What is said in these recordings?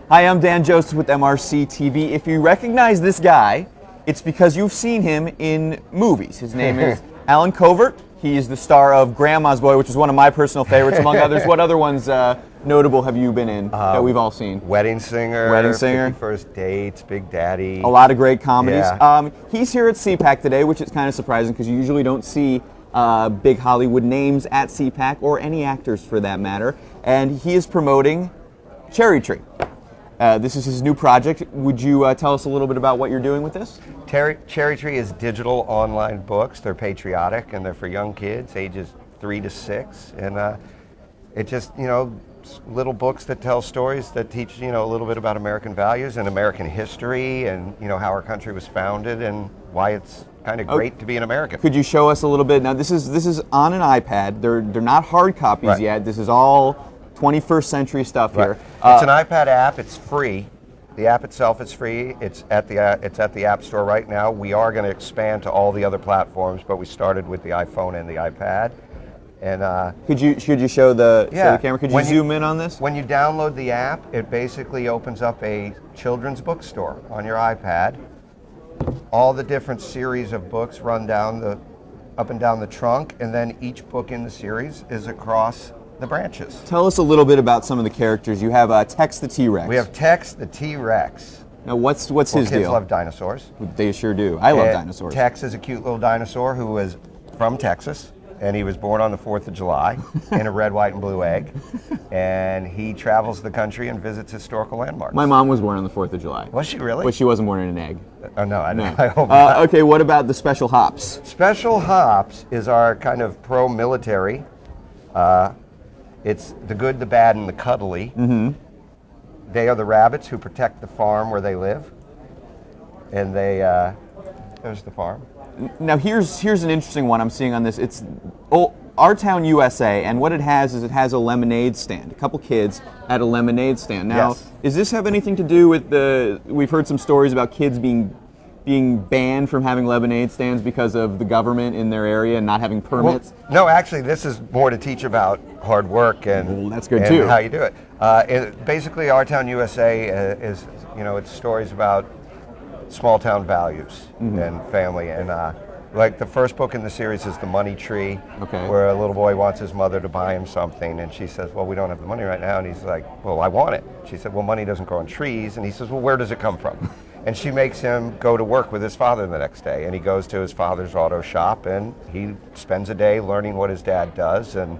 Hi, I'm Dan Joseph with MRC TV. If you recognize this guy, it's because you've seen him in movies. His name is Allen Covert. He is the star of Grandma's Boy, which is one of my personal favorites, among others. What other ones notable have you been in that we've all seen? Wedding Singer, 51st Dates, Big Daddy. A lot of great comedies. Yeah. He's here at CPAC today, which is kind of surprising because you usually don't see big Hollywood names at CPAC, or any actors for that matter. And he is promoting Cherrytree. This is his new project. Would you tell us a little bit about what you're doing with this? Cherrytree is digital online books. They're patriotic and they're for young kids, ages 3 to 6. And it just, little books that tell stories that teach, a little bit about American values and American history and, how our country was founded and why it's kind of great to be an American. Could you show us a little bit? Now, this is on an iPad. They're not hard copies yet. This is all 21st century stuff here. It's an iPad app. It's free. The app itself is free. It's at the App Store right now. We are going to expand to all the other platforms, but we started with the iPhone and the iPad. And could you show the camera? Could you zoom in on this? When you download the app, it basically opens up a children's bookstore on your iPad. All the different series of books run up and down the trunk, and then each book in the series is across the branches. Tell us a little bit about some of the characters. You have Tex the T-Rex. We have Tex the T-Rex. Now, what's his kids deal? Love dinosaurs. They sure do. I love dinosaurs. Tex is a cute little dinosaur who was from Texas, and he was born on the 4th of July in a red, white, and blue egg. And he travels the country and visits historical landmarks. My mom was born on the 4th of July. Was she really? But she wasn't born in an egg. Oh, no, I hope not. Okay, what about the Special Hops? Special Hops is our kind of pro-military. It's the good, the bad, and the cuddly. Mm-hmm. They are the rabbits who protect the farm where they live. And there's the farm. Now here's an interesting one I'm seeing on this. It's Our Town USA, and what it has is it has a lemonade stand. A couple kids at a lemonade stand. Now, does this have anything to do with we've heard some stories about kids being banned from having lemonade stands because of the government in their area and not having permits? Well, no, actually, this is more to teach about hard work and, that's good too. How you do it. Basically, Our Town USA is, it's stories about small town values and family. And like the first book in the series is The Money Tree, where a little boy wants his mother to buy him something. And she says, well, we don't have the money right now. And he's like, well, I want it. She said, well, money doesn't grow on trees. And he says, well, where does it come from? And she makes him go to work with his father the next day. And he goes to his father's auto shop and he spends a day learning what his dad does and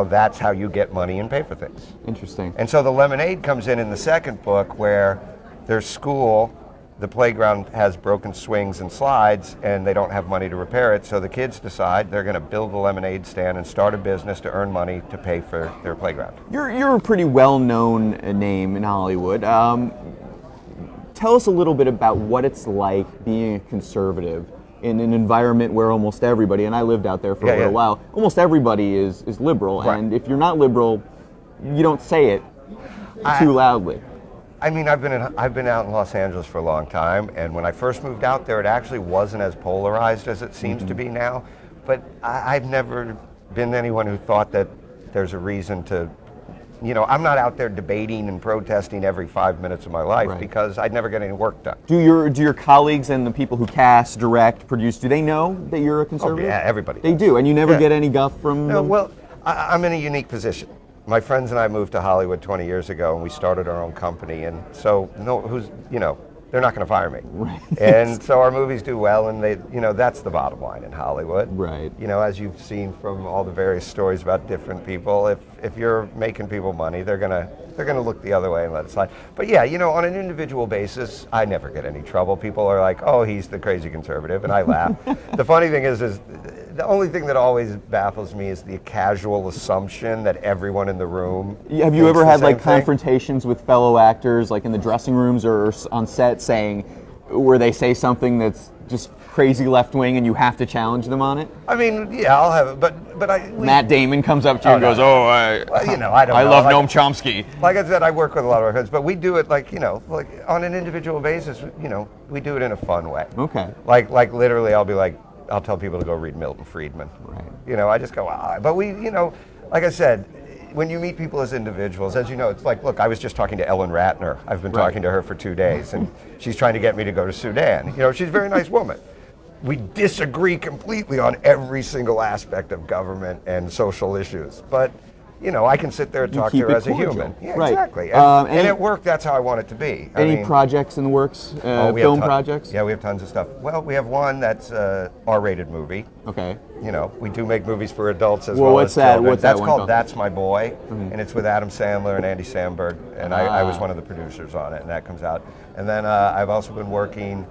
that's how you get money and pay for things. Interesting. And so the lemonade comes in the second book where their school, the playground has broken swings and slides and they don't have money to repair it. So the kids decide they're going to build a lemonade stand and start a business to earn money to pay for their playground. You're a pretty well-known name in Hollywood. Tell us a little bit about what it's like being a conservative in an environment where almost everybody, and I lived out there for a little while, almost everybody is liberal, and if you're not liberal, you don't say it too loudly. I mean, I've been out in Los Angeles for a long time, and when I first moved out there, it actually wasn't as polarized as it seems to be now, but I've never been anyone who thought that there's a reason to, I'm not out there debating and protesting every 5 minutes of my life because I'd never get any work done. Do your colleagues and the people who cast, direct, produce, do they know that you're a conservative? Oh, yeah, everybody. They do, and you never get any guff from them? Well, I'm in a unique position. My friends and I moved to Hollywood 20 years ago, and we started our own company, and so they're not going to fire me. Right. And so our movies do well, and that's the bottom line in Hollywood. Right. As you've seen from all the various stories about different people, if you're making people money, they're gonna look the other way and let it slide. But yeah, on an individual basis, I never get any trouble. People are like, oh, he's the crazy conservative, and I laugh. The funny thing is the only thing that always baffles me is the casual assumption that everyone in the room. Have you ever had confrontations with fellow actors, like in the dressing rooms or on set, where they say something that's just crazy left wing and you have to challenge them on it? I mean, yeah, I'll have it, but Matt Damon comes up to you and goes, I love Noam Chomsky. Like I said, I work with a lot of our friends, but we do it like on an individual basis. We do it in a fun way. Okay. Like literally, I'll tell people to go read Milton Friedman. Right. I just go, but we, like I said, when you meet people as individuals, as you know, it's like, look, I was just talking to Ellen Ratner. I've been talking to her for 2 days, and she's trying to get me to go to Sudan. You know, she's a very nice woman. We disagree completely on every single aspect of government and social issues, but you know, I can sit there and talk to her as a human. Yeah, exactly. And at work, that's how I want it to be. Any projects in the works? Film projects? Yeah, we have tons of stuff. Well, we have one that's a R-rated movie. Okay. You know, we do make movies for adults as well what's as that? children. What's that's that one called called? That's My Boy, and it's with Adam Sandler and Andy Samberg, and I was one of the producers on it, and that comes out. And then I've also been working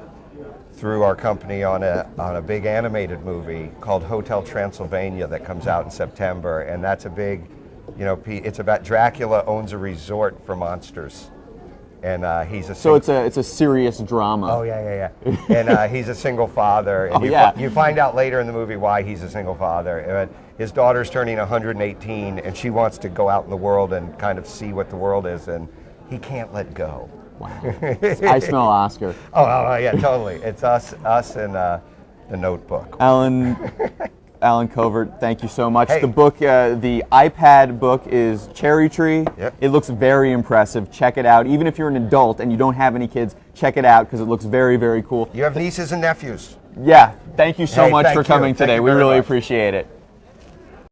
through our company on a big animated movie called Hotel Transylvania that comes out in September, and that's a big, you know, it's about Dracula owns a resort for monsters, and he's a so it's a serious drama. Oh yeah. And he's a single father, and you find out later in the movie why he's a single father. His daughter's turning 118, and she wants to go out in the world and kind of see what the world is, and he can't let go. Wow. I smell Oscar. Oh yeah, totally. It's us and The Notebook. Allen Covert, thank you so much. Hey. The book, the iPad book is Cherrytree. Yep. It looks very impressive. Check it out. Even if you're an adult and you don't have any kids, check it out because it looks very, very cool. You have nieces and nephews. Yeah, thank you so much thank for you. coming Thank today. you We very really much. appreciate it.